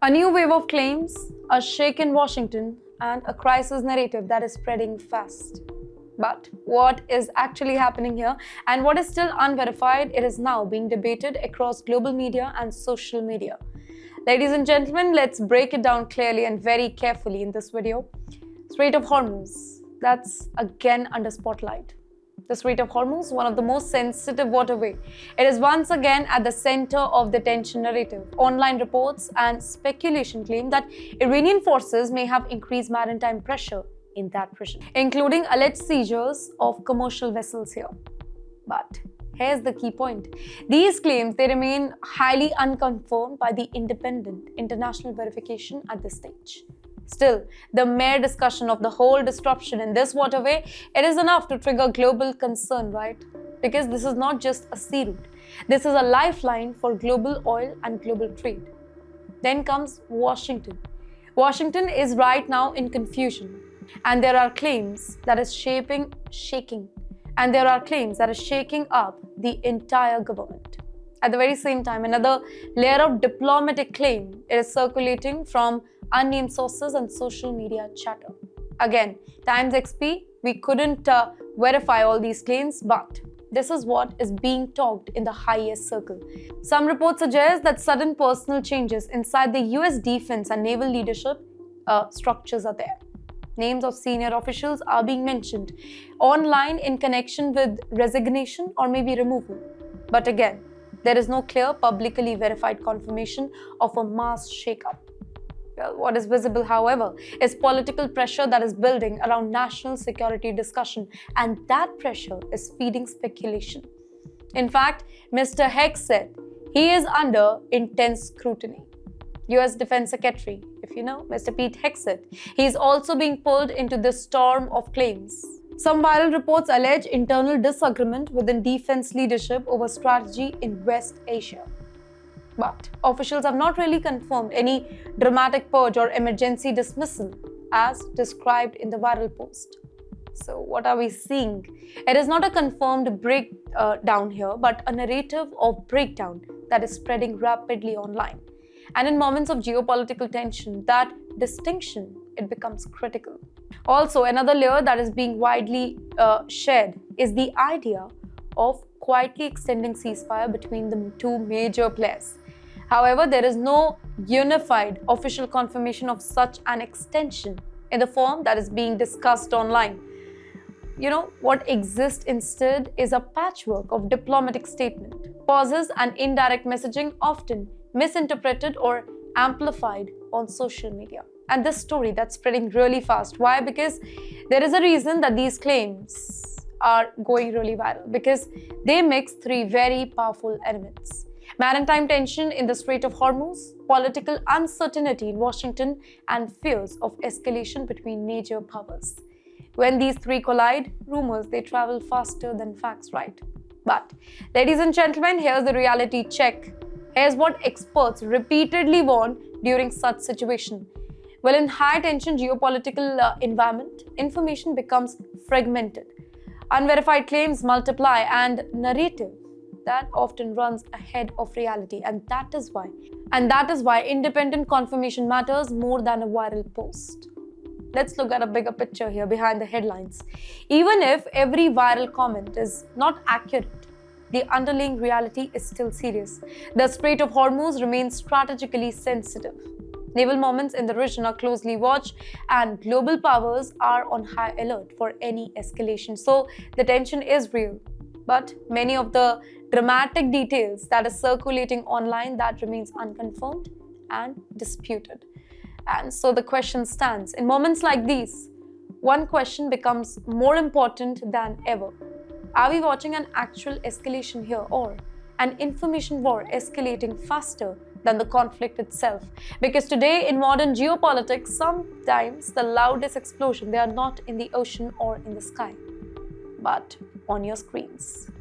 A new wave of claims, a shake in Washington, and a crisis narrative that is spreading fast. But what is actually happening here and what is still unverified, it is now being debated across global media and social media. Ladies and gentlemen, let's break it down clearly and very carefully in this video. Strait of Hormuz, that's again under spotlight. The Strait of Hormuz, one of the most sensitive waterway. It is once again at the center of the tension narrative. Online reports and speculation claim that Iranian forces may have increased maritime pressure in that region, including alleged seizures of commercial vessels here. But here's the key point. These claims, they remain highly unconfirmed by the independent international verification at this stage. Still, the mere discussion of the whole disruption in this waterway, it is enough to trigger global concern, right? Because this is not just a sea route. This is a lifeline for global oil and global trade. Then comes Washington. Washington is right now in confusion. And there are claims that is shaking up the entire government. At the very same time, another layer of diplomatic claim is circulating from unnamed sources and social media chatter. Again, TimesXP, we couldn't verify all these claims, but this is what is being talked in the highest circle. Some reports suggest that sudden personal changes inside the US defense and naval leadership structures are there. Names of senior officials are being mentioned online in connection with resignation or maybe removal. But again, there is no clear, publicly verified confirmation of a mass shakeup. Well, what is visible, however, is political pressure that is building around national security discussion, and that pressure is feeding speculation. In fact, Mr. Hegseth, he is under intense scrutiny. US Defense Secretary, if you know, Mr. Pete Hegseth, he is also being pulled into this storm of claims. Some viral reports allege internal disagreement within defense leadership over strategy in West Asia. But officials have not really confirmed any dramatic purge or emergency dismissal as described in the viral post. So what are we seeing? It is not a confirmed breakdown here, but a narrative of breakdown that is spreading rapidly online. And in moments of geopolitical tension, that distinction, it becomes critical. Also, another layer that is being widely shared is the idea of quietly extending ceasefire between the two major players. However, there is no unified official confirmation of such an extension in the form that is being discussed online. You know, what exists instead is a patchwork of diplomatic statement, pauses and indirect messaging often misinterpreted or amplified on social media. And this story that's spreading really fast. Why? Because there is a reason that these claims are going really viral, because they mix three very powerful elements. Maritime tension in the Strait of Hormuz, political uncertainty in Washington, and fears of escalation between major powers. When these three collide, rumors, they travel faster than facts, right? But, ladies and gentlemen, here's the reality check. Here's what experts repeatedly warn during such situation. Well, in high-tension geopolitical environment, information becomes fragmented. Unverified claims multiply and narrative that often runs ahead of reality, and that is why independent confirmation matters more than a viral post. Let's look at a bigger picture here behind the headlines. Even if every viral comment is not accurate, the underlying reality is still serious. The Strait of Hormuz remains strategically sensitive. Naval movements in the region are closely watched, and global powers are on high alert for any escalation. So the tension is real, but many of the dramatic details that are circulating online, that remains unconfirmed and disputed. And so the question stands. In moments like these, one question becomes more important than ever. Are we watching an actual escalation here, or an information war escalating faster than the conflict itself? Because today in modern geopolitics, sometimes the loudest explosion, they are not in the ocean or in the sky, but on your screens.